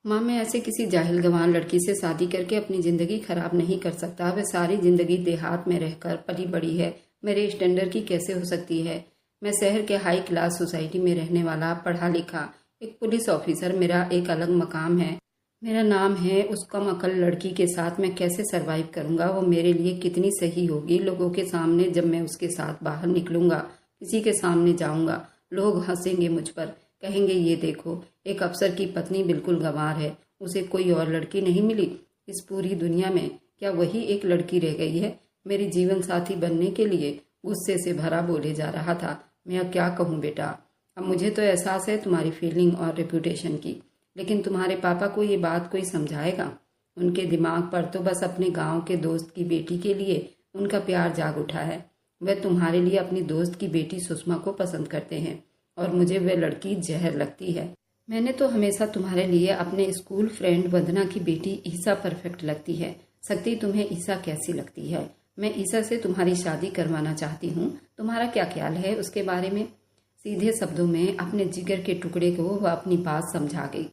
माँ, मैं ऐसे किसी जाहिल गंवार लड़की से शादी करके अपनी ज़िंदगी खराब नहीं कर सकता। वह सारी ज़िंदगी देहात में रहकर पली बड़ी है, मेरे स्टैंडर्ड की कैसे हो सकती है। मैं शहर के हाई क्लास सोसाइटी में रहने वाला पढ़ा लिखा एक पुलिस ऑफिसर, मेरा एक अलग मकाम है, मेरा नाम है। उस कम अकल लड़की के साथ मैं कैसे सरवाइव करूँगा? वो मेरे लिए कितनी सही होगी? लोगों के सामने जब मैं उसके साथ बाहर निकलूँगा, किसी के सामने जाऊँगा, लोग हंसेंगे मुझ पर, कहेंगे ये देखो, एक अफसर की पत्नी बिल्कुल गंवार है, उसे कोई और लड़की नहीं मिली। इस पूरी दुनिया में क्या वही एक लड़की रह गई है मेरी जीवन साथी बनने के लिए? गुस्से से भरा बोले जा रहा था। मैं अब क्या कहूँ बेटा, अब मुझे तो एहसास है तुम्हारी फीलिंग और रेपुटेशन की, लेकिन तुम्हारे पापा को ये बात कोई समझाएगा? उनके दिमाग पर तो बस अपने गांव के दोस्त की बेटी के लिए उनका प्यार जाग उठा है। वह तुम्हारे लिए अपनी दोस्त की बेटी सुषमा को पसंद करते हैं और मुझे वह लड़की जहर लगती है। मैंने तो हमेशा तुम्हारे लिए अपने स्कूल फ्रेंड वंदना की बेटी ईसा परफेक्ट लगती है। शक्ति, तुम्हें ईसा कैसी लगती है? मैं ईसा से तुम्हारी शादी करवाना चाहती हूँ, तुम्हारा क्या ख्याल है उसके बारे में? सीधे शब्दों में अपने जिगर के टुकड़े को वह अपनी बात समझा गई,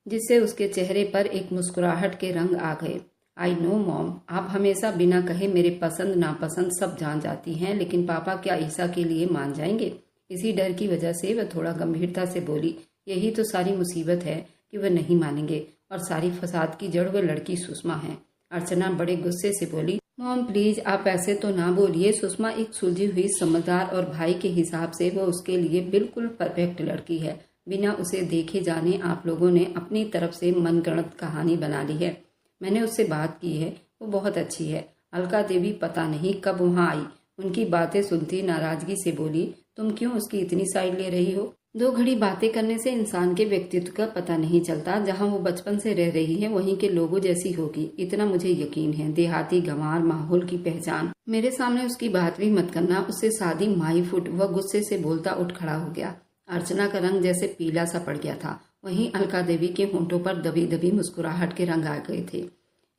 जिससे उसके चेहरे पर एक मुस्कुराहट के रंग आ गए। आई नो मॉम, आप हमेशा बिना कहे मेरे पसंद नापसंद सब जान जाती हैं, लेकिन पापा क्या ईसा के लिए मान जाएंगे? इसी डर की वजह से वह थोड़ा गंभीरता से बोली, यही तो सारी मुसीबत है कि वह नहीं मानेंगे, और सारी फसाद की जड़ वह लड़की सुषमा है। अर्चना बड़े गुस्से से बोली, मॉम प्लीज आप ऐसे तो ना बोलिए। सुषमा एक सुलझी हुई, समझदार और भाई के हिसाब से वह उसके लिए बिल्कुल परफेक्ट लड़की है। बिना उसे देखे जाने आप लोगों ने अपनी तरफ से मनगढ़ंत कहानी बना ली है। मैंने उससे बात की है, वो बहुत अच्छी है। अलका देवी पता नहीं कब वहाँ आई, उनकी बातें सुनती नाराजगी से बोली, तुम क्यों उसकी इतनी साइड ले रही हो? दो घड़ी बातें करने से इंसान के व्यक्तित्व का पता नहीं चलता। जहाँ वो बचपन से रह रही है वहीं के लोगों जैसी होगी, इतना मुझे यकीन है। देहाती गंवार माहौल की पहचान। मेरे सामने उसकी बात भी मत करना, उससे शादी माई फुट। वह गुस्से से बोलता उठ खड़ा हो गया। अर्चना का रंग जैसे पीला सा पड़ गया था, वहीं अलका देवी के होंठों पर दबी दबी मुस्कुराहट के रंग आ गए थे।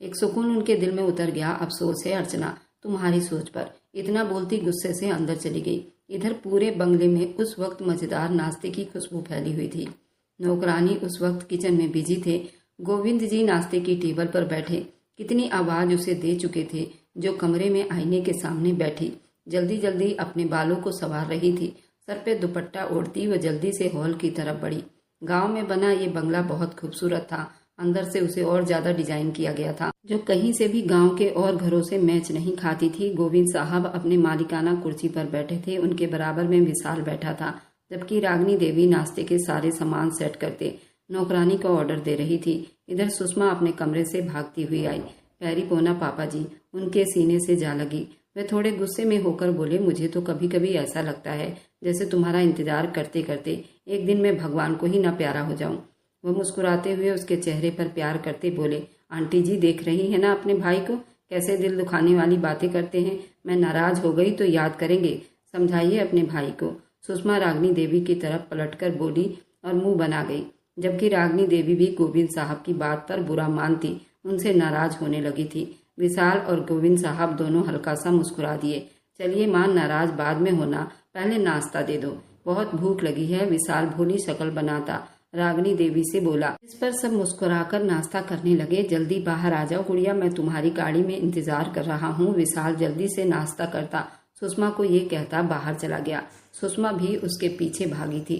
एक सुकून उनके दिल में उतर गया। अफसोस है अर्चना तुम्हारी सोच पर। इतना बोलती गुस्से से अंदर चली गई। इधर पूरे बंगले में उस वक्त मजेदार नाश्ते की खुशबू फैली हुई थी। नौकरानी उस वक्त किचन में बिजी थे। गोविंद जी नाश्ते की टेबल पर बैठे कितनी आवाज उसे दे चुके थे, जो कमरे में आईने के सामने बैठी जल्दी जल्दी अपने बालों को संवार रही थी। सर पे दुपट्टा ओढ़ती वह जल्दी से हॉल की तरफ बढ़ी। गांव में बना ये बंगला बहुत खूबसूरत था। अंदर से उसे और ज्यादा डिजाइन किया गया था, जो कहीं से भी गांव के और घरों से मैच नहीं खाती थी। गोविंद साहब अपने मालिकाना कुर्सी पर बैठे थे, उनके बराबर में विशाल बैठा था, जबकि रागनी देवी नाश्ते के सारे सामान सेट करते नौकरानी को ऑर्डर दे रही थी। इधर सुषमा अपने कमरे से भागती हुई आई। पैरी पोना पापा जी, उनके सीने से जा लगी। वे थोड़े गुस्से में होकर बोले, मुझे तो कभी कभी ऐसा लगता है जैसे तुम्हारा इंतजार करते करते एक दिन मैं भगवान को ही ना प्यारा हो जाऊं। वह मुस्कुराते हुए उसके चेहरे पर प्यार करते बोले, आंटी जी देख रही है ना अपने भाई को, कैसे दिल दुखाने वाली बातें करते हैं। मैं नाराज हो गई तो याद करेंगे, समझाइए अपने भाई को। सुषमा रागनी देवी की तरफ पलटकर बोली और मुंह बना गई, जबकि रागनी देवी भी गोविंद साहब की बात पर बुरा मानती उनसे नाराज होने लगी थी। विशाल और गोविंद साहब दोनों हल्का सा मुस्कुरा दिए। चलिए मां, नाराज बाद में होना, पहले नाश्ता दे दो, बहुत भूख लगी है। विशाल भोली शक्ल बनाता रागनी देवी से बोला। इस पर सब मुस्कुराकर नाश्ता करने लगे। जल्दी बाहर आ जाओ गुड़िया, मैं तुम्हारी गाड़ी में इंतजार कर रहा हूँ। विशाल जल्दी से नाश्ता करता सुषमा को ये कहता बाहर चला गया। सुषमा भी उसके पीछे भागी थी,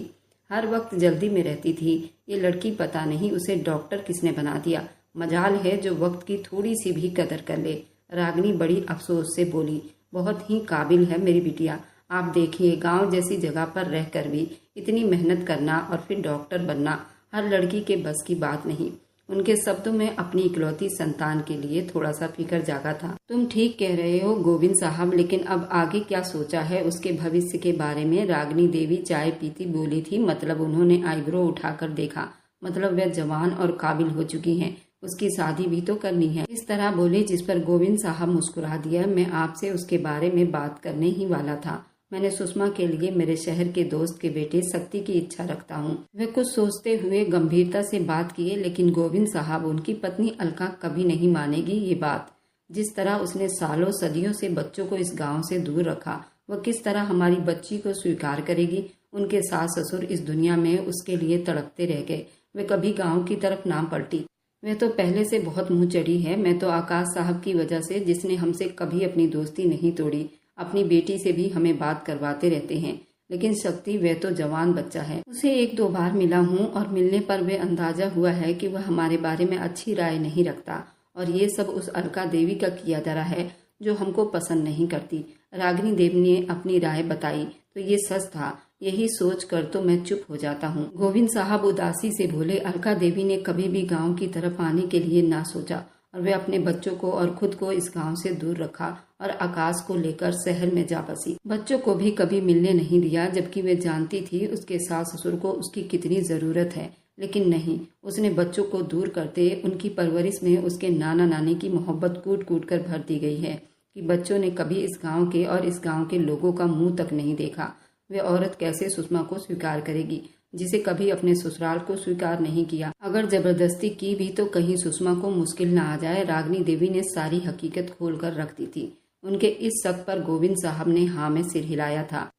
हर वक्त जल्दी में रहती थी। ये लड़की पता नहीं उसे डॉक्टर किसने बना दिया। मजाल है जो वक्त की थोड़ी सी भी कदर कर ले। रागनी बड़ी अफसोस से बोली, बहुत ही काबिल है मेरी बिटिया। आप देखिए, गांव जैसी जगह पर रहकर भी इतनी मेहनत करना और फिर डॉक्टर बनना हर लड़की के बस की बात नहीं। उनके शब्दों में अपनी इकलौती संतान के लिए थोड़ा सा फिक्र जागा था। तुम ठीक कह रहे हो गोविंद साहब, लेकिन अब आगे क्या सोचा है उसके भविष्य के बारे में? रागनी देवी चाय पीती बोली थी। मतलब उन्होंने आईब्रो उठाकर देखा। मतलब वह जवान और काबिल हो चुकी हैं, उसकी शादी भी तो करनी है। इस तरह बोले जिस पर गोविंद साहब मुस्कुरा दिया। मैं आपसे उसके बारे में बात करने ही वाला था। मैंने सुषमा के लिए मेरे शहर के दोस्त के बेटे शक्ति की इच्छा रखता हूँ। वे कुछ सोचते हुए गंभीरता से बात किए, लेकिन गोविंद साहब, उनकी पत्नी अलका कभी नहीं मानेगी ये बात। जिस तरह उसने सालों सदियों से बच्चों को इस गांव से दूर रखा, वह किस तरह हमारी बच्ची को स्वीकार करेगी? उनके सास ससुर इस दुनिया में उसके लिए तड़पते रह गए। वे कभी गांव की तरफ ना पलटी। वह तो पहले से बहुत मुंह चढ़ी है। मैं तो आकाश साहब की वजह से, जिसने हमसे कभी अपनी दोस्ती नहीं तोड़ी, अपनी बेटी से भी हमें बात करवाते रहते हैं। लेकिन शक्ति, वह तो जवान बच्चा है। उसे 1-2 बार मिला हूँ और मिलने पर वे अंदाजा हुआ है कि वह हमारे बारे में अच्छी राय नहीं रखता और ये सब उस अलका देवी का किया धरा है जो हमको पसंद नहीं करती। रागिनी देवी ने अपनी राय बताई तो ये सच था। यही सोच कर तो मैं चुप हो जाता हूँ। गोविंद साहब उदासी से बोले, अलका देवी ने कभी भी गांव की तरफ आने के लिए ना सोचा और वे अपने बच्चों को और खुद को इस गांव से दूर रखा और आकाश को लेकर शहर में जा बसी। बच्चों को भी कभी मिलने नहीं दिया, जबकि वे जानती थी उसके सास ससुर को उसकी कितनी जरूरत है। लेकिन नहीं, उसने बच्चों को दूर करते उनकी परवरिश में उसके नाना नानी की मोहब्बत कूट कूट कर भर दी गई है कि बच्चों ने कभी इस गांव के और इस गांव के लोगों का मुंह तक नहीं देखा। वे औरत कैसे सुषमा को स्वीकार करेगी जिसे कभी अपने ससुराल को स्वीकार नहीं किया। अगर जबरदस्ती की भी तो कहीं सुषमा को मुश्किल न आ जाए। रागिनी देवी ने सारी हकीकत खोल कर रख दी थी। उनके इस शक पर गोविंद साहब ने हाँ में सिर हिलाया था।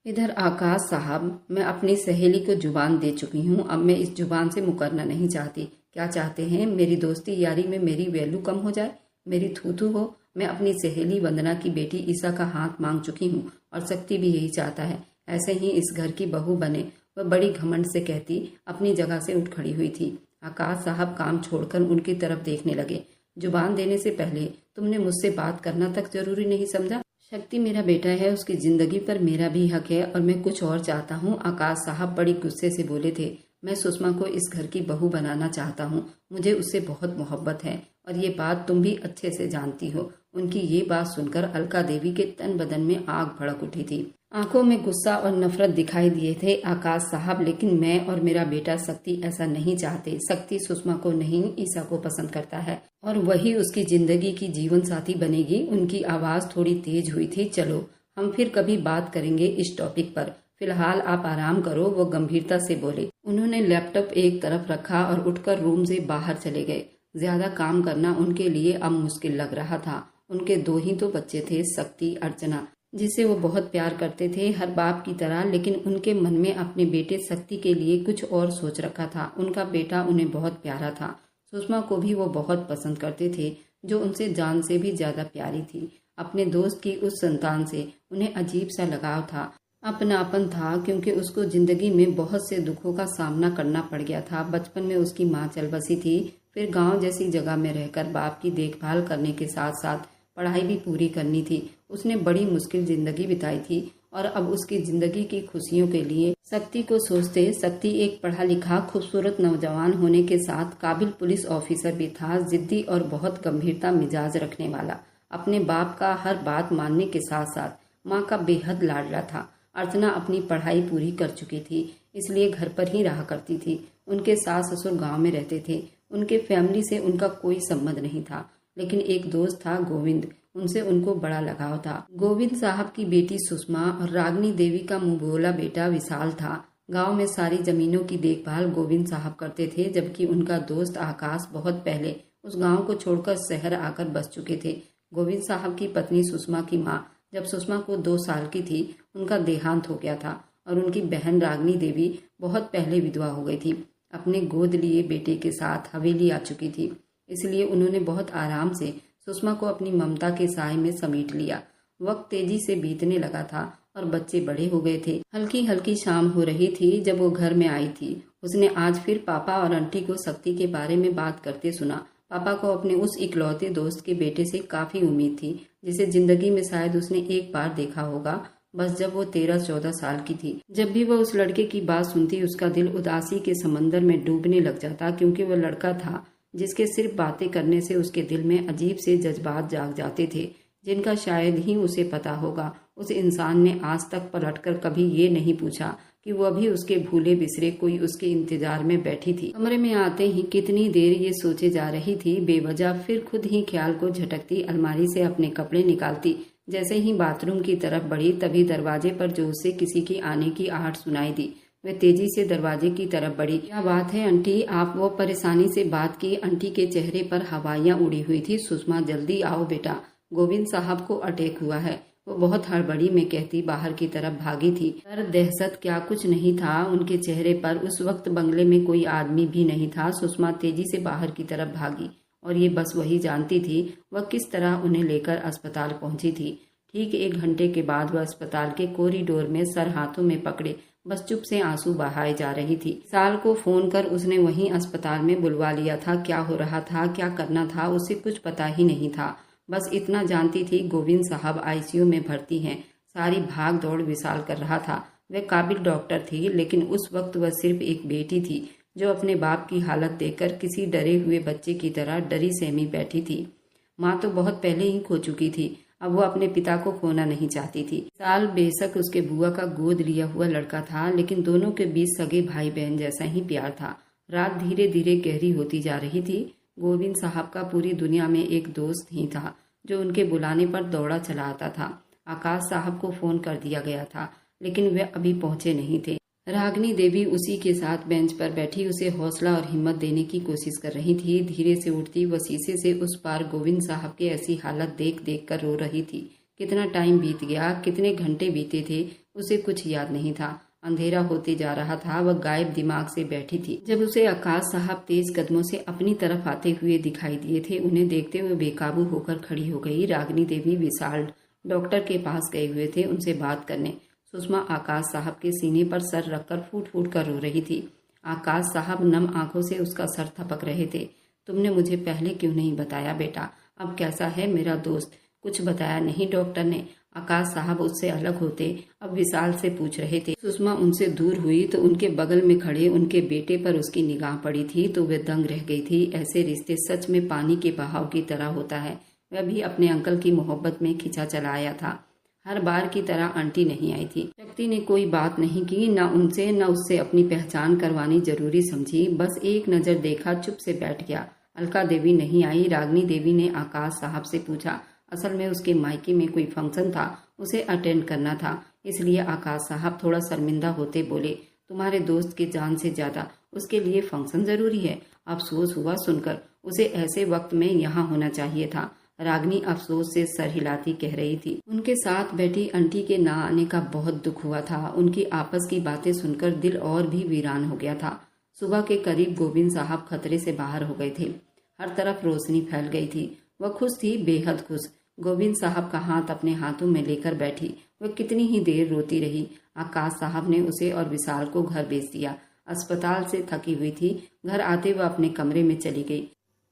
इधर आकाश साहब, मैं अपनी सहेली को जुबान दे चुकी हूँ। अब मैं इस जुबान से मुकरना नहीं चाहती। क्या चाहते हैं? मेरी दोस्ती यारी में मेरी वैल्यू कम हो जाए, मेरी थूथू हो? मैं अपनी सहेली वंदना की बेटी ईसा का हाथ मांग चुकी हूँ और शक्ति भी यही चाहता है ऐसे ही इस घर की बहू बने। वह बड़ी घमंड से कहती अपनी जगह से उठ खड़ी हुई थी। आकाश साहब काम छोड़कर उनकी तरफ देखने लगे। जुबान देने से पहले तुमने मुझसे बात करना तक जरूरी नहीं समझा? शक्ति मेरा बेटा है, उसकी जिंदगी पर मेरा भी हक है और मैं कुछ और चाहता हूँ। आकाश साहब बड़ी गुस्से से बोले थे। मैं सुषमा को इस घर की बहू बनाना चाहता हूँ। मुझे उससे बहुत मोहब्बत है और ये बात तुम भी अच्छे से जानती हो। उनकी ये बात सुनकर अलका देवी के तन बदन में आग भड़क उठी थी। आंखों में गुस्सा और नफरत दिखाई दिए थे आकाश साहब। लेकिन मैं और मेरा बेटा शक्ति ऐसा नहीं चाहते। शक्ति सुषमा को नहीं, ईसा को पसंद करता है और वही उसकी जिंदगी की जीवन साथी बनेगी। उनकी आवाज थोड़ी तेज हुई थी। चलो, हम फिर कभी बात करेंगे इस टॉपिक पर। फिलहाल आप आराम करो, वो गंभीरता से बोले। उन्होंने लैपटॉप एक तरफ रखा और उठकर रूम से बाहर चले गए। ज्यादा काम करना उनके लिए अब मुश्किल लग रहा था। उनके 2 ही तो बच्चे थे, शक्ति, अर्चना, जिसे वो बहुत प्यार करते थे हर बाप की तरह। लेकिन उनके मन में अपने बेटे शक्ति के लिए कुछ और सोच रखा था। उनका बेटा उन्हें बहुत प्यारा था। सुषमा को भी वो बहुत पसंद करते थे, जो उनसे जान से भी ज्यादा प्यारी थी। अपने दोस्त की उस संतान से उन्हें अजीब सा लगाव था, अपनापन था, क्योंकि उसको जिंदगी में बहुत से दुखों का सामना करना पड़ गया था। बचपन में उसकी माँ चल बसी थी, फिर गांव जैसी जगह में रहकर बाप की देखभाल करने के साथ साथ पढ़ाई भी पूरी करनी थी। उसने बड़ी मुश्किल जिंदगी बिताई थी और अब उसकी जिंदगी की खुशियों के लिए शक्ति को सोचते। शक्ति एक पढ़ा लिखा खूबसूरत नौजवान होने के साथ काबिल पुलिस ऑफिसर भी था, जिद्दी और बहुत गंभीरता मिजाज रखने वाला। अपने बाप का हर बात मानने के साथ साथ माँ का बेहद लाडला था। अर्चना अपनी पढ़ाई पूरी कर चुकी थी, इसलिए घर पर ही रहा करती थी। उनके सास ससुर गांव में रहते थे। उनके फैमिली से उनका कोई संबंध नहीं था, लेकिन एक दोस्त था गोविंद, उनसे उनको बड़ा लगाव था। गोविंद साहब की बेटी सुषमा और रागिनी देवी का मुंहबोला बेटा विशाल था। गांव में सारी जमीनों की देखभाल गोविंद साहब करते थे, जबकि उनका दोस्त आकाश बहुत पहले उस गांव को छोड़कर शहर आकर बस चुके थे। गोविंद साहब की पत्नी सुषमा की माँ जब सुषमा को 2 साल की थी, उनका देहांत हो गया था और उनकी बहन रागिनी देवी बहुत पहले विधवा हो गई थी। अपने गोद लिए बेटे के साथ हवेली आ चुकी थी, इसलिए उन्होंने बहुत आराम से सुषमा को अपनी ममता के साए में समेट लिया। वक्त तेजी से बीतने लगा था और बच्चे बड़े हो गए थे। हल्की हल्की शाम हो रही थी जब वो घर में आई थी। उसने आज फिर पापा और आंटी को शक्ति के बारे में बात करते सुना। पापा को अपने उस इकलौते दोस्त के बेटे से काफी उम्मीद थी, जिसे जिंदगी में शायद उसने एक बार देखा होगा, बस जब वो 13-14 साल की थी। जब भी वह उस लड़के की बात सुनती, उसका दिल उदासी के समंदर में डूबने लग जाता, क्योंकि वह लड़का था जिसके सिर्फ बातें करने से उसके दिल में अजीब से जज्बात जाग जाते थे, जिनका शायद ही उसे पता होगा। उस इंसान ने आज तक पलटकर कभी ये नहीं पूछा कि वह भी उसके भूले बिसरे कोई उसके इंतजार में बैठी थी। कमरे में आते ही कितनी देर ये सोचे जा रही थी बेवजह, फिर खुद ही ख्याल को झटकती अलमारी से अपने कपड़े निकालती। जैसे ही बाथरूम की तरफ बढ़ी, तभी दरवाजे पर जोर से किसी की आने की आहट सुनाई दी। वह तेजी से दरवाजे की तरफ बढ़ी। क्या बात है आंटी, आप? वो परेशानी से बात की। आंटी के चेहरे पर हवाइयां उड़ी हुई थी। सुषमा, जल्दी आओ बेटा, गोविंद साहब को अटैक हुआ है। वो बहुत हड़बड़ी में कहती बाहर की तरफ भागी थी। पर दहशत क्या कुछ नहीं था उनके चेहरे पर। उस वक्त बंगले में कोई आदमी भी नहीं था। सुषमा तेजी से बाहर की तरफ भागी और ये बस वही जानती थी वह किस तरह उन्हें लेकर अस्पताल पहुंची थी। ठीक 1 घंटे के बाद वह अस्पताल के कॉरिडोर में सर हाथों में पकड़े बस चुप से आंसू बहाए जा रही थी। विशाल को फोन कर उसने वहीं अस्पताल में बुलवा लिया था। क्या हो रहा था, क्या करना था, उसे कुछ पता ही नहीं था। बस इतना जानती थी गोविंद साहब आईसीयू में भर्ती हैं। सारी भाग दौड़ विशाल कर रहा था। वह काबिल डॉक्टर थी, लेकिन उस वक्त वह सिर्फ एक बेटी थी जो अपने बाप की हालत देखकर किसी डरे हुए बच्चे की तरह डरी सहमी बैठी थी। माँ तो बहुत पहले ही खो चुकी थी। अब वो अपने पिता को खोना नहीं चाहती थी। विशाल बेशक उसके बुआ का गोद लिया हुआ लड़का था, लेकिन दोनों के बीच सगे भाई बहन जैसा ही प्यार था। रात धीरे धीरे गहरी होती जा रही थी। गोविंद साहब का पूरी दुनिया में एक दोस्त ही था जो उनके बुलाने पर दौड़ा चला आता था। आकाश साहब को फोन कर दिया गया था, लेकिन वे अभी पहुंचे नहीं थे। रागिनी देवी उसी के साथ बेंच पर बैठी उसे हौसला और हिम्मत देने की कोशिश कर रही थी। धीरे से उठती वह शीशे से उस पार गोविंद साहब की ऐसी हालत देख देख कर रो रही थी। कितना टाइम बीत गया, कितने घंटे बीते थे, उसे कुछ याद नहीं था। अंधेरा होते जा रहा था। वह गायब दिमाग से बैठी थी जब उसे आकाश साहब तेज कदमों से अपनी तरफ आते हुए दिखाई दिए थे। उन्हें देखते हुए बेकाबू होकर खड़ी हो गई। रागिनी देवी विशाल डॉक्टर के पास गए हुए थे उनसे बात करने। सुषमा आकाश साहब के सीने पर सर रखकर फूट फूट कर रो रही थी। आकाश साहब नम आंखों से उसका सर थपक रहे थे। तुमने मुझे पहले क्यों नहीं बताया बेटा? अब कैसा है मेरा दोस्त? कुछ बताया नहीं डॉक्टर ने? आकाश साहब उससे अलग होते अब विशाल से पूछ रहे थे। सुषमा उनसे दूर हुई तो उनके बगल में खड़े उनके बेटे पर उसकी निगाह पड़ी थी तो वे दंग रह गई थी। ऐसे रिश्ते सच में पानी के बहाव की तरह होता है। वह भी अपने अंकल की मोहब्बत में खिंचा चला आया था। हर बार की तरह आंटी नहीं आई थी। शक्ति ने कोई बात नहीं की, न उनसे न उससे अपनी पहचान करवानी जरूरी समझी। बस एक नजर देखा, चुप से बैठ गया। अलका देवी नहीं आई। रागिनी देवी ने आकाश साहब से पूछा। असल में उसके मायके में कोई फंक्शन था, उसे अटेंड करना था, इसलिए आकाश साहब थोड़ा शर्मिंदा होते बोले, तुम्हारे दोस्त की जान से ज्यादा उसके लिए फंक्शन जरूरी है? अफसोस हुआ सुनकर, उसे ऐसे वक्त में यहाँ होना चाहिए था। रागिनी अफसोस से सर हिलाती कह रही थी। उनके साथ बैठी आंटी के ना आने का बहुत दुख हुआ था। उनकी आपस की बातें सुनकर दिल और भी वीरान हो गया था। सुबह के करीब गोविंद साहब खतरे से बाहर हो गए थे। हर तरफ रोशनी फैल गई थी। वह खुश थी, बेहद खुश। गोविंद साहब का हाथ अपने हाथों में लेकर बैठी। वह कितनी ही देर रोती रही। आकाश साहब ने उसे और विशाल को घर भेज दिया। अस्पताल से थकी हुई थी। घर आते वह अपने कमरे में चली गई।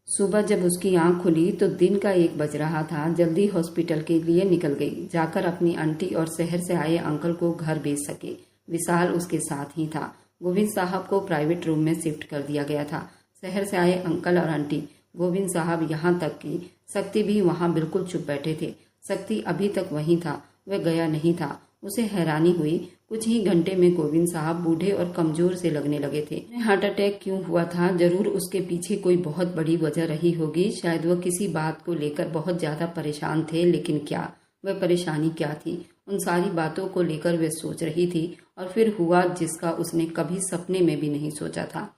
सुबह जब उसकी आंख खुली तो दिन का 1 बज रहा था। जल्दी हॉस्पिटल के लिए निकल गई, जाकर अपनी आंटी और शहर से आए अंकल को घर भेज सके। विशाल उसके साथ ही था। गोविंद साहब को प्राइवेट रूम में शिफ्ट कर दिया गया था। शहर से आए अंकल और आंटी, गोविंद साहब, यहाँ तक कि शक्ति भी वहाँ बिल्कुल चुप बैठे थे। शक्ति अभी तक वहीं था, वह गया नहीं था। उसे हैरानी हुई, कुछ ही घंटे में गोविंद साहब बूढ़े और कमजोर से लगने लगे थे। हार्ट अटैक क्यों हुआ था? जरूर उसके पीछे कोई बहुत बड़ी वजह रही होगी। शायद वह किसी बात को लेकर बहुत ज्यादा परेशान थे, लेकिन क्या? वह परेशानी क्या थी? उन सारी बातों को लेकर वह सोच रही थी और फिर हुआ जिसका उसने कभी सपने में भी नहीं सोचा था।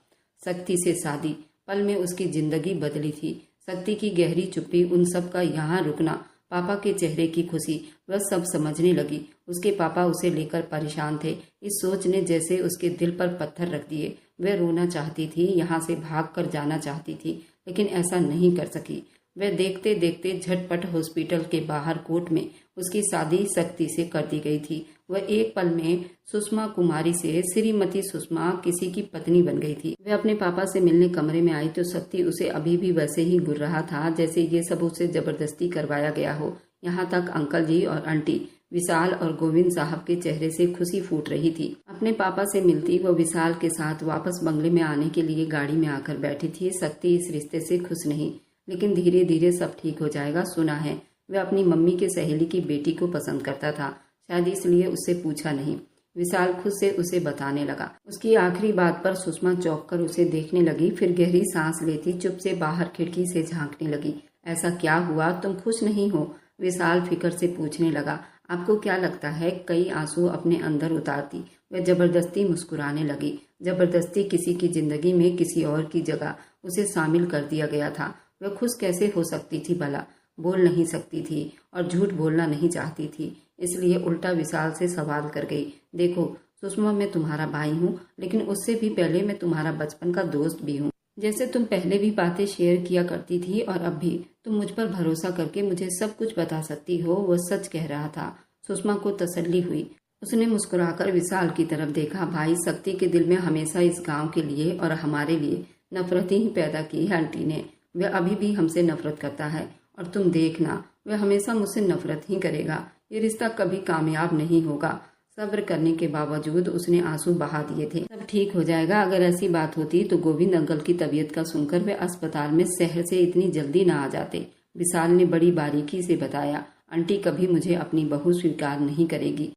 शक्ति से शादी पल में उसकी जिंदगी बदली थी। शक्ति की गहरी चुप्पी, उन सब का यहाँ रुकना, पापा के चेहरे की खुशी, वह सब समझने लगी। उसके पापा उसे लेकर परेशान थे। इस सोच ने जैसे उसके दिल पर पत्थर रख दिए। वह रोना चाहती थी, यहाँ से भाग कर जाना चाहती थी, लेकिन ऐसा नहीं कर सकी। वह देखते देखते झटपट हॉस्पिटल के बाहर कोर्ट में उसकी शादी शक्ति से कर दी गई थी। वह एक पल में सुषमा कुमारी से श्रीमती सुषमा किसी की पत्नी बन गई थी। वह अपने पापा से मिलने कमरे में आई तो शक्ति उसे अभी भी वैसे ही घूर रहा था जैसे ये सब उसे जबरदस्ती करवाया गया हो। यहाँ तक अंकल जी और आंटी, विशाल और गोविंद साहब के चेहरे से खुशी फूट रही थी। अपने पापा से मिलती वो विशाल के साथ वापस बंगले में आने के लिए गाड़ी में आकर बैठी थी। शक्ति इस रिश्ते से खुश नहीं, लेकिन धीरे धीरे सब ठीक हो जाएगा, सुना है। वह अपनी मम्मी के सहेली की बेटी को पसंद करता था, शायद इसलिए उससे पूछा नहीं। विशाल खुद से उसे बताने लगा। उसकी आखिरी बात पर सुषमा चौंक कर उसे देखने लगी, फिर गहरी सांस लेती चुप से बाहर खिड़की से झांकने लगी। ऐसा क्या हुआ, तुम खुश नहीं हो? विशाल फिक्र से पूछने लगा। आपको क्या लगता है? कई आंसू अपने अंदर उतारती वह जबरदस्ती मुस्कुराने लगी। जबरदस्ती किसी की जिंदगी में किसी और की जगह उसे शामिल कर दिया गया था। वह खुश कैसे हो सकती थी भला? बोल नहीं सकती थी और झूठ बोलना नहीं चाहती थी। इसलिए उल्टा विशाल से सवाल कर गई, देखो सुषमा, मैं तुम्हारा भाई हूँ, लेकिन उससे भी पहले मैं तुम्हारा बचपन का दोस्त भी हूँ। जैसे तुम पहले भी बातें शेयर किया करती थी और अब भी तुम मुझ पर भरोसा करके मुझे सब कुछ बता सकती हो, वह सच कह रहा था। सुषमा को तसल्ली हुई। उसने मुस्कुराकर विशाल की तरफ देखा। भाई, शक्ति के दिल में हमेशा इस गांव के लिए और हमारे लिए नफरत ही पैदा की है आंटी ने। वह अभी भी हमसे नफरत करता है और तुम देखना, वह हमेशा मुझसे नफरत ही करेगा। ये रिश्ता कभी कामयाब नहीं होगा। सब्र करने के बावजूद उसने आंसू बहा दिए थे। सब ठीक हो जाएगा। अगर ऐसी बात होती तो गोविंद अंकल की तबीयत का सुनकर वे अस्पताल में शहर से इतनी जल्दी ना आ जाते। विशाल ने बड़ी बारीकी से बताया, आंटी कभी मुझे अपनी बहू स्वीकार नहीं करेगी।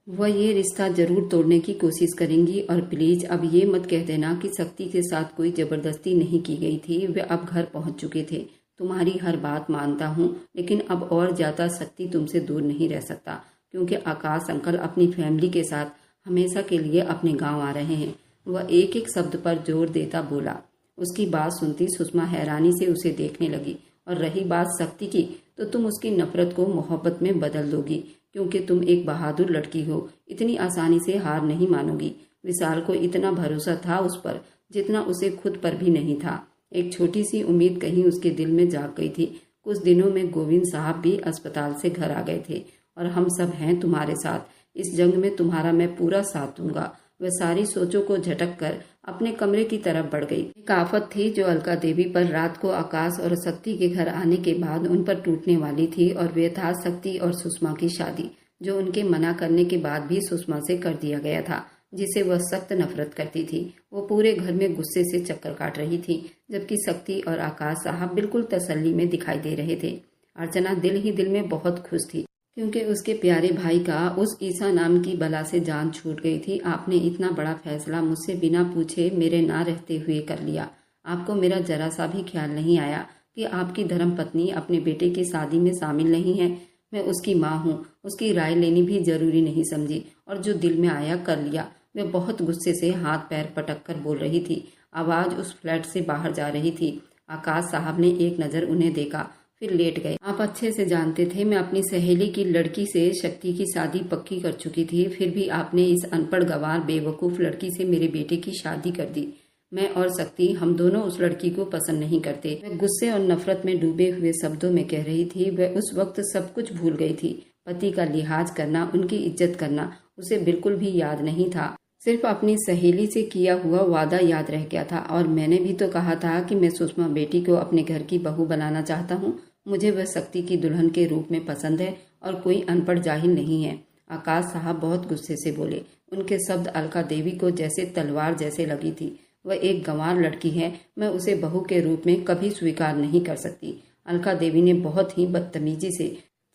वह ये रिश्ता जरूर तोड़ने की कोशिश करेंगी। और प्लीज अब ये मत कह देना कि शक्ति के साथ कोई जबरदस्ती नहीं की गई थी। वे अब घर पहुंच चुके थे। तुम्हारी हर बात मानता हूँ, लेकिन अब और ज्यादा शक्ति तुमसे दूर नहीं रह सकता, क्योंकि आकाश अंकल अपनी फैमिली के साथ हमेशा के लिए अपने गांव आ रहे हैं। वह एक एक शब्द पर जोर देता बोला। उसकी बात सुनती सुषमा हैरानी से उसे देखने लगी। और रही बात शक्ति की, तो तुम उसकी नफरत को मोहब्बत में बदल दोगी, क्योंकि तुम एक बहादुर लड़की हो। इतनी आसानी से हार नहीं मानोगी। विशाल को इतना भरोसा था उस पर जितना उसे खुद पर भी नहीं था। एक छोटी सी उम्मीद कहीं उसके दिल में जाग गई थी। कुछ दिनों में गोविंद साहब भी अस्पताल से घर आ गए थे। और हम सब हैं तुम्हारे साथ। इस जंग में तुम्हारा मैं पूरा साथ दूंगा। वह सारी सोचों को झटक कर अपने कमरे की तरफ बढ़ गई। एक आफत थी जो अलका देवी पर रात को आकाश और शक्ति के घर आने के बाद उन पर टूटने वाली थी, और वे था शक्ति और सुषमा की शादी, जो उनके मना करने के बाद भी सुषमा से कर दिया गया था, जिसे वह सख्त नफरत करती थी। वो पूरे घर में गुस्से से चक्कर काट रही थी, जबकि शक्ति और आकाश साहब बिल्कुल तसल्ली में दिखाई दे रहे थे। अर्चना दिल ही दिल में बहुत खुश थी, क्योंकि उसके प्यारे भाई का उस ईसा नाम की बला से जान छूट गई थी। आपने इतना बड़ा फैसला मुझसे बिना पूछे मेरे ना रहते हुए कर लिया। आपको मेरा जरा सा भी ख्याल नहीं आया कि आपकी धर्मपत्नी अपने बेटे की शादी में शामिल नहीं है। मैं उसकी माँ हूँ, उसकी राय लेनी भी जरूरी नहीं समझी, और जो दिल में आया कर लिया। वह बहुत गुस्से से हाथ पैर पटक कर बोल रही थी। आवाज उस फ्लैट से बाहर जा रही थी। आकाश साहब ने एक नजर उन्हें देखा, फिर लेट गए। आप अच्छे से जानते थे मैं अपनी सहेली की लड़की से शक्ति की शादी पक्की कर चुकी थी, फिर भी आपने इस अनपढ़ गंवार बेवकूफ लड़की से मेरे बेटे की शादी कर दी। मैं और शक्ति, हम दोनों उस लड़की को पसंद नहीं करते। वह गुस्से और नफरत में डूबे हुए शब्दों में कह रही थी। वह उस वक्त सब कुछ भूल गई थी। पति का लिहाज करना, उनकी इज्जत करना उसे बिल्कुल भी याद नहीं था। सिर्फ अपनी सहेली से किया हुआ वादा याद रह गया था। और मैंने भी तो कहा था कि मैं सुषमा बेटी को अपने घर की बहू बनाना चाहता हूँ। मुझे वह शक्ति की दुल्हन के रूप में पसंद है और कोई अनपढ़ जाहिल नहीं है। आकाश साहब बहुत गुस्से से बोले। उनके शब्द अलका देवी को जैसे तलवार जैसे लगी थी। वह एक गंवार लड़की है, मैं उसे बहू के रूप में कभी स्वीकार नहीं कर सकती। अलका देवी ने बहुत ही बदतमीजी से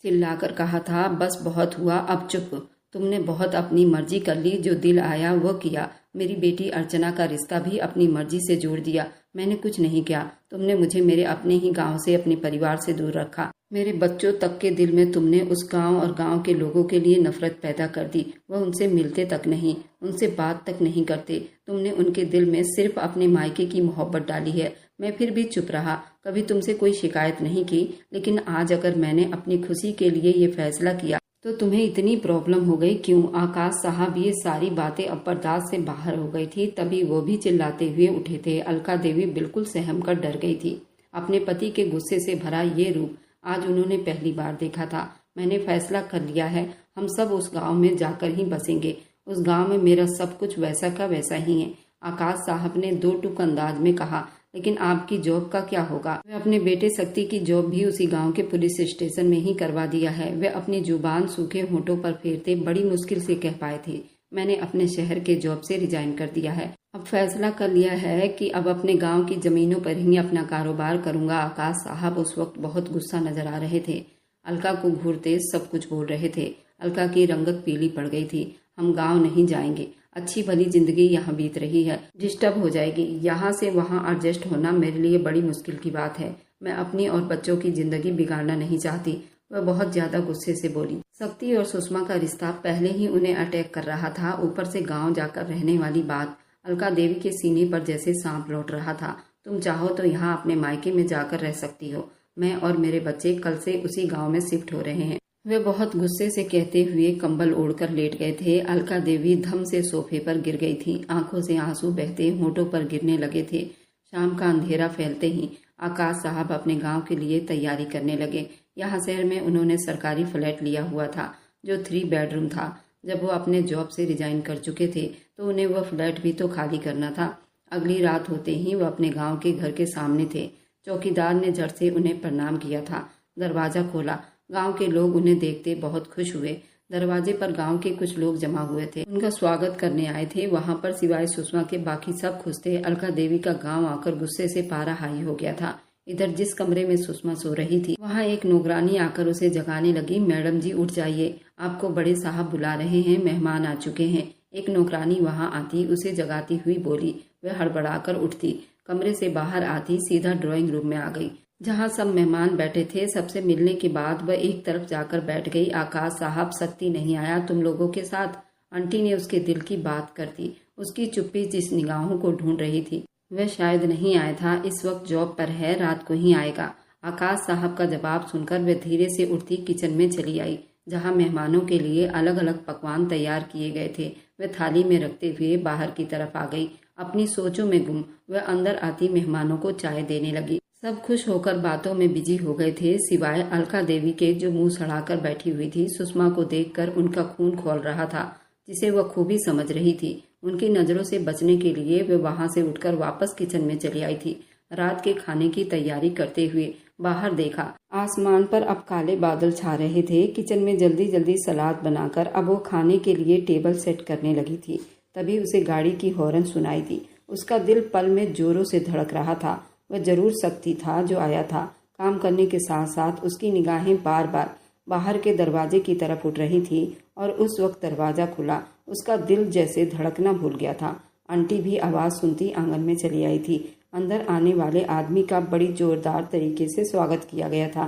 चिल्लाकर कहा था, बस बहुत हुआ, अब चुप। तुमने बहुत अपनी मर्जी कर ली, जो दिल आया वो किया। मेरी बेटी अर्चना का रिश्ता भी अपनी मर्जी से जोड़ दिया। मैंने कुछ नहीं किया। तुमने मुझे मेरे अपने ही गांव से, अपने परिवार से दूर रखा। मेरे बच्चों तक के दिल में तुमने उस गांव और गांव के लोगों के लिए नफरत पैदा कर दी। वह उनसे मिलते तक नहीं, उनसे बात तक नहीं करते। तुमने उनके दिल में सिर्फ अपने मायके की मोहब्बत डाली है। मैं फिर भी चुप रहा, कभी तुमसे कोई शिकायत नहीं की। लेकिन आज अगर मैंने अपनी खुशी के लिए ये फैसला किया तो तुम्हें इतनी प्रॉब्लम हो गई क्यों? आकाश साहब ये सारी बातें अब बर्दाश्त से बाहर हो गई थी। तभी वो भी चिल्लाते हुए उठे थे। अलका देवी बिल्कुल सहम कर डर गई थी। अपने पति के गुस्से से भरा ये रूप आज उन्होंने पहली बार देखा था। मैंने फैसला कर लिया है, हम सब उस गांव में जाकर ही बसेंगे। उस गांव में मेरा सब कुछ वैसा का वैसा ही है। आकाश साहब ने दो टूक अंदाज में कहा। लेकिन आपकी जॉब का क्या होगा? वे अपने बेटे शक्ति की जॉब भी उसी गांव के पुलिस स्टेशन में ही करवा दिया है। वे अपनी जुबान सूखे होंठों पर फेरते बड़ी मुश्किल से कह पाए थे, मैंने अपने शहर के जॉब से रिजाइन कर दिया है। अब फैसला कर लिया है कि अब अपने गांव की जमीनों पर ही अपना कारोबार करूंगा। आकाश साहब उस वक्त बहुत गुस्सा नजर आ रहे थे। अलका को घूरते सब कुछ बोल रहे थे। अलका की रंगत पीली पड़ गई थी। हम गाँव नहीं जाएंगे, अच्छी भली जिंदगी यहाँ बीत रही है, डिस्टर्ब हो जाएगी। यहाँ से वहाँ एडजस्ट होना मेरे लिए बड़ी मुश्किल की बात है। मैं अपनी और बच्चों की जिंदगी बिगाड़ना नहीं चाहती। वह बहुत ज्यादा गुस्से से बोली। शक्ति और सुषमा का रिश्ता पहले ही उन्हें अटैक कर रहा था। ऊपर से गांव जाकर रहने वाली बात अलका देवी के सीने पर जैसे सांप लौट रहा था। तुम चाहो तो यहाँ अपने मायके में जाकर रह सकती हो। मैं और मेरे बच्चे कल से उसी गाँव में शिफ्ट हो रहे हैं। वे बहुत गुस्से से कहते हुए कंबल ओढ़कर लेट गए थे। अलका देवी धम से सोफे पर गिर गई थी। आंखों से आंसू बहते होंठों पर गिरने लगे थे। शाम का अंधेरा फैलते ही आकाश साहब अपने गांव के लिए तैयारी करने लगे। यहाँ शहर में उन्होंने सरकारी फ्लैट लिया हुआ था जो 3 बेडरूम था। जब वो अपने जॉब से रिजाइन कर चुके थे तो उन्हें वह फ्लैट भी तो खाली करना था। अगली रात होते ही वह अपने गांव के घर के सामने थे। चौकीदार ने झट से उन्हें प्रणाम किया था। दरवाजा खोला। गांव के लोग उन्हें देखते बहुत खुश हुए। दरवाजे पर गांव के कुछ लोग जमा हुए थे, उनका स्वागत करने आए थे। वहां पर सिवाय सुषमा के बाकी सब खुश थे। अलका देवी का गांव आकर गुस्से से पारा हाई हो गया था। इधर जिस कमरे में सुषमा सो रही थी वहां एक नौकरानी आकर उसे जगाने लगी। मैडम जी उठ जाइए, आपको बड़े साहब बुला रहे हैं, मेहमान आ चुके हैं। एक नौकरानी वहां आती उसे जगाती हुई बोली। वह हड़बड़ाकर उठती, कमरे से बाहर आती, सीधा ड्राइंग रूम में आ गई जहां सब मेहमान बैठे थे। सबसे मिलने के बाद वह एक तरफ जाकर बैठ गई। आकाश साहब, शक्ति नहीं आया तुम लोगों के साथ? आंटी ने उसके दिल की बात कर दी। उसकी चुप्पी जिस निगाहों को ढूंढ रही थी वह शायद नहीं आया था। इस वक्त जॉब पर है, रात को ही आएगा। आकाश साहब का जवाब सुनकर वह धीरे से उठती किचन में चली आई जहां मेहमानों के लिए अलग अलग पकवान तैयार किए गए थे। वह थाली में रखते हुए बाहर की तरफ आ गई। अपनी सोचों में गुम वह अंदर आती मेहमानों को चाय देने लगी। सब खुश होकर बातों में बिजी हो गए थे सिवाय अलका देवी के जो मुंह सड़ाकर बैठी हुई थी। सुषमा को देखकर उनका खून खौल रहा था जिसे वह खूबी समझ रही थी। उनकी नजरों से बचने के लिए वे वहां से उठकर वापस किचन में चली आई थी। रात के खाने की तैयारी करते हुए बाहर देखा। आसमान पर अब काले बादल छा रहे थे। किचन में जल्दी जल्दी सलाद बनाकर अब वो खाने के लिए टेबल सेट करने लगी थी। तभी उसे गाड़ी की हॉर्न सुनाई दी। उसका दिल पल में जोरों से धड़क रहा था। वह जरूर शक्ति था जो आया था। काम करने के साथ साथ उसकी निगाहें बार बार बाहर के दरवाजे की तरफ उठ रही थी और उस वक्त दरवाजा खुला। उसका दिल जैसे धड़कना भूल गया था। आंटी भी आवाज सुनती आंगन में चली आई थी। अंदर आने वाले आदमी का बड़ी जोरदार तरीके से स्वागत किया गया था।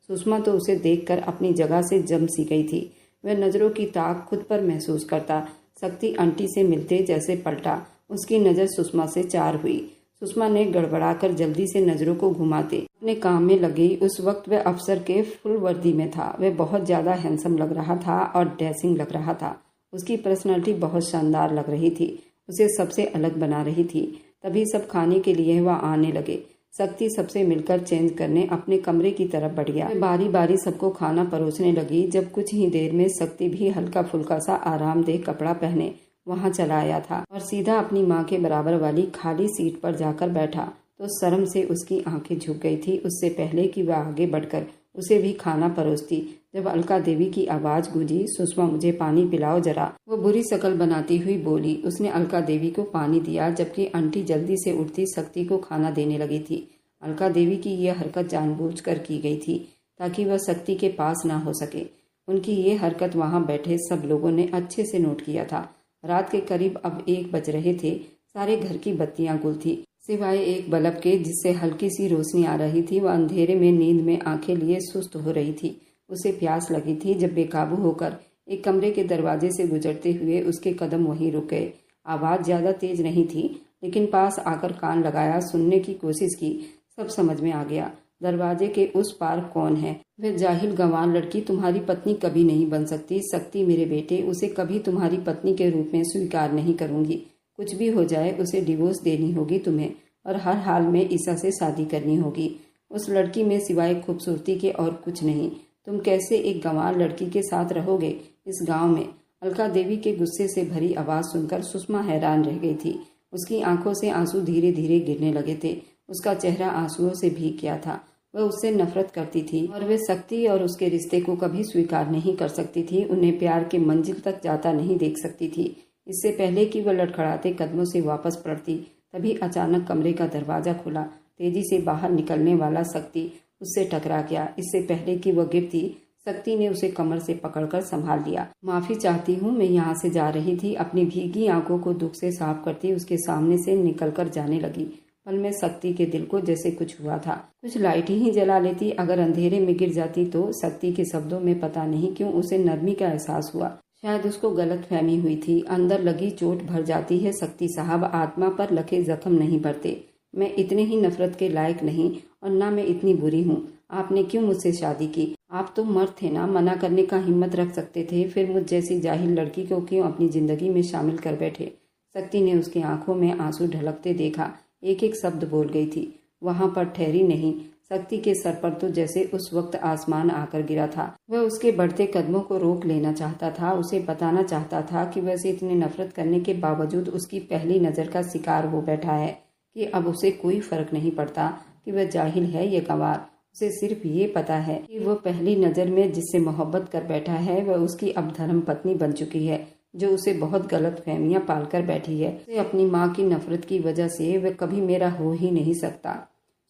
सुषमा तो उसे देखकर अपनी जगह से जम सी गई थी। वह नजरों की ताक खुद पर महसूस करता। शक्ति आंटी से मिलते जैसे पलटा। उसकी नजर सुषमा से चार हुई। सुषमा ने गड़बड़ाकर जल्दी से नजरों को घुमाते अपने काम में लगी। उस वक्त वह अफसर के फुल वर्दी में था। वह बहुत ज्यादा हैंडसम लग रहा था और डैशिंग लग रहा था। उसकी पर्सनालिटी बहुत शानदार लग रही थी, उसे सबसे अलग बना रही थी। तभी सब खाने के लिए वह आने लगे। शक्ति सबसे मिलकर चेंज करने अपने कमरे की तरफ बढ़ गया। बारी बारी सबको खाना परोसने लगी। जब कुछ ही देर में शक्ति भी हल्का फुल्का सा आरामदेह कपड़ा पहने वहां चला आया था और सीधा अपनी माँ के बराबर वाली खाली सीट पर जाकर बैठा तो शर्म से उसकी आंखें झुक गई थी। उससे पहले कि वह आगे बढ़कर उसे भी खाना परोसती जब अलका देवी की आवाज गूंजी, सुषमा मुझे पानी पिलाओ जरा। वो बुरी शक्ल बनाती हुई बोली। उसने अलका देवी को पानी दिया जबकि आंटी जल्दी से उठती शक्ति को खाना देने लगी थी। अलका देवी की यह हरकत जानबूझकर की गई थी ताकि वह शक्ति के पास ना हो सके। उनकी ये हरकत वहां बैठे सब लोगों ने अच्छे से नोट किया था। रात के करीब अब 1 बज रहे थे। सारे घर की बत्तियां गुल थी सिवाय एक बल्ब के जिससे हल्की सी रोशनी आ रही थी। वह अंधेरे में नींद में आंखें लिए सुस्त हो रही थी। उसे प्यास लगी थी जब बेकाबू होकर एक कमरे के दरवाजे से गुजरते हुए उसके कदम वहीं रुक गए। आवाज ज्यादा तेज नहीं थी लेकिन पास आकर कान लगाया, सुनने की कोशिश की। सब समझ में आ गया। दरवाजे के उस पार कौन है? वह जाहिल गंवार लड़की तुम्हारी पत्नी कभी नहीं बन सकती। शक्ति मेरे बेटे, उसे कभी तुम्हारी पत्नी के रूप में स्वीकार नहीं करूंगी। कुछ भी हो जाए उसे डिवोर्स देनी होगी तुम्हें और हर हाल में ईसा से शादी करनी होगी। उस लड़की में सिवाय खूबसूरती के और कुछ नहीं। तुम कैसे एक गंवार लड़की के साथ रहोगे इस गांव में? अलका देवी के गुस्से से भरी आवाज सुनकर सुषमा हैरान रह गई थी। उसकी आंखों से आंसू धीरे धीरे गिरने लगे थे। उसका चेहरा आंसुओं से भीग गया था। वह उससे नफरत करती थी और वह शक्ति और उसके रिश्ते को कभी स्वीकार नहीं कर सकती थी। उन्हें प्यार के मंजिल तक जाता नहीं देख सकती थी। इससे पहले कि वह लड़खड़ाते कदमों से वापस पड़ती तभी अचानक कमरे का दरवाजा खुला। तेजी से बाहर निकलने वाला शक्ति उससे टकरा गया। इससे पहले कि वह गिरती शक्ति ने उसे कमर से पकड़कर संभाल लिया। माफी चाहती हूँ, मैं यहाँ से जा रही थी। अपनी भीगी आंखों को दुख से साफ करती उसके सामने से निकलकर जाने लगी। पल में शक्ति के दिल को जैसे कुछ हुआ था। कुछ लाइट ही जला लेती, अगर अंधेरे में गिर जाती तो। शक्ति के शब्दों में पता नहीं क्यों उसे नरमी का एहसास हुआ। शायद उसको गलतफहमी हुई थी। अंदर लगी चोट भर जाती है शक्ति साहब, आत्मा पर लगे जख्म नहीं भरते। मैं इतने ही नफरत के लायक नहीं और ना मैं इतनी बुरी हूँ। आपने क्यों मुझसे शादी की? आप तो मर्द थे ना, मना करने का हिम्मत रख सकते थे, फिर मुझ जैसी जाहिल लड़की को क्यों अपनी जिंदगी में शामिल कर बैठे। शक्ति ने उसकी आंखों में आंसू ढलकते देखा। एक एक शब्द बोल गई थी, वहां पर ठहरी नहीं। शक्ति के सर पर तो जैसे उस वक्त आसमान आकर गिरा था। वह उसके बढ़ते कदमों को रोक लेना चाहता था, उसे बताना चाहता था कि वैसे इतने नफरत करने के बावजूद उसकी पहली नज़र का शिकार हो बैठा है कि अब उसे कोई फर्क नहीं पड़ता कि वह जाहिल है या गंवार। उसे सिर्फ ये पता है कि वह पहली नज़र में जिससे मोहब्बत कर बैठा है वह उसकी अब धर्म पत्नी बन चुकी है, जो उसे बहुत गलत फहमियाँ पाल कर बैठी है। उसे अपनी माँ की नफरत की वजह से वह कभी मेरा हो ही नहीं सकता।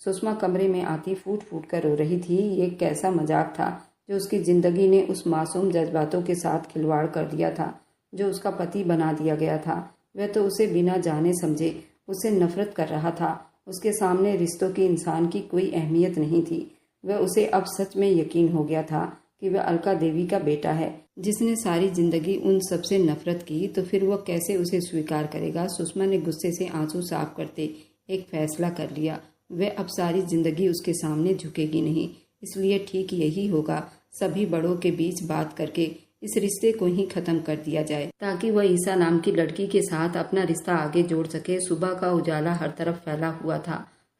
सुषमा कमरे में आती फूट फूट कर रो रही थी। ये कैसा मजाक था जो उसकी जिंदगी ने उस मासूम जज्बातों के साथ खिलवाड़ कर दिया था, जो उसका पति बना दिया गया था। वह तो उसे बिना जाने समझे उससे नफरत कर रहा था। उसके सामने रिश्तों की इंसान की कोई अहमियत नहीं थी। वह उसे अब सच में यकीन हो गया था कि वह अलका देवी का बेटा है, जिसने सारी जिंदगी उन सबसे नफरत की, तो फिर वह कैसे उसे स्वीकार करेगा। सुषमा ने गुस्से से आंसू साफ करते एक फैसला कर लिया। वह अब सारी जिंदगी उसके सामने झुकेगी नहीं, इसलिए ठीक यही होगा सभी बड़ों के बीच बात करके इस रिश्ते को ही खत्म कर दिया जाए, ताकि वह ईसा नाम की लड़की के साथ अपना रिश्ता आगे जोड़ सके। सुबह का उजाला हर तरफ फैला हुआ था।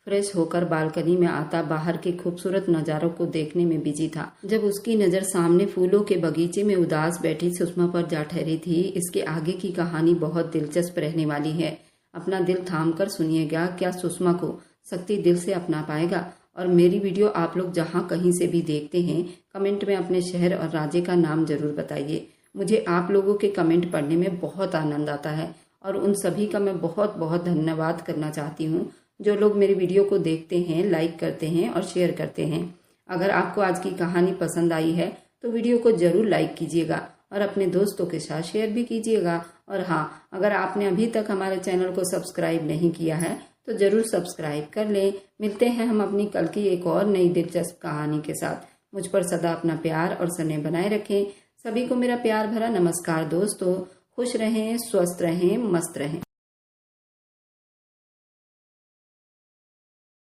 फ्रेश होकर बालकनी में आता बाहर के खूबसूरत नज़ारों को देखने में बिजी था, जब उसकी नज़र सामने फूलों के बगीचे में उदास बैठी सुषमा पर जा ठहरी थी। इसके आगे की कहानी बहुत दिलचस्प रहने वाली है। अपना दिल थाम कर सुनिएगा। क्या सुषमा को शक्ति दिल से अपना पाएगा? और मेरी वीडियो आप लोग जहाँ कहीं से भी देखते हैं, कमेंट में अपने शहर और राज्य का नाम जरूर बताइए। मुझे आप लोगों के कमेंट पढ़ने में बहुत आनंद आता है और उन सभी का मैं बहुत बहुत धन्यवाद करना चाहती हूँ जो लोग मेरी वीडियो को देखते हैं, लाइक करते हैं और शेयर करते हैं। अगर आपको आज की कहानी पसंद आई है तो वीडियो को जरूर लाइक कीजिएगा और अपने दोस्तों के साथ शेयर भी कीजिएगा। और हाँ, अगर आपने अभी तक हमारे चैनल को सब्सक्राइब नहीं किया है तो जरूर सब्सक्राइब कर लें। मिलते हैं हम अपनी कल की एक और नई दिलचस्प कहानी के साथ। मुझ पर सदा अपना प्यार और स्नेह बनाए रखें। सभी को मेरा प्यार भरा नमस्कार दोस्तों। खुश रहें, स्वस्थ रहें, मस्त रहें।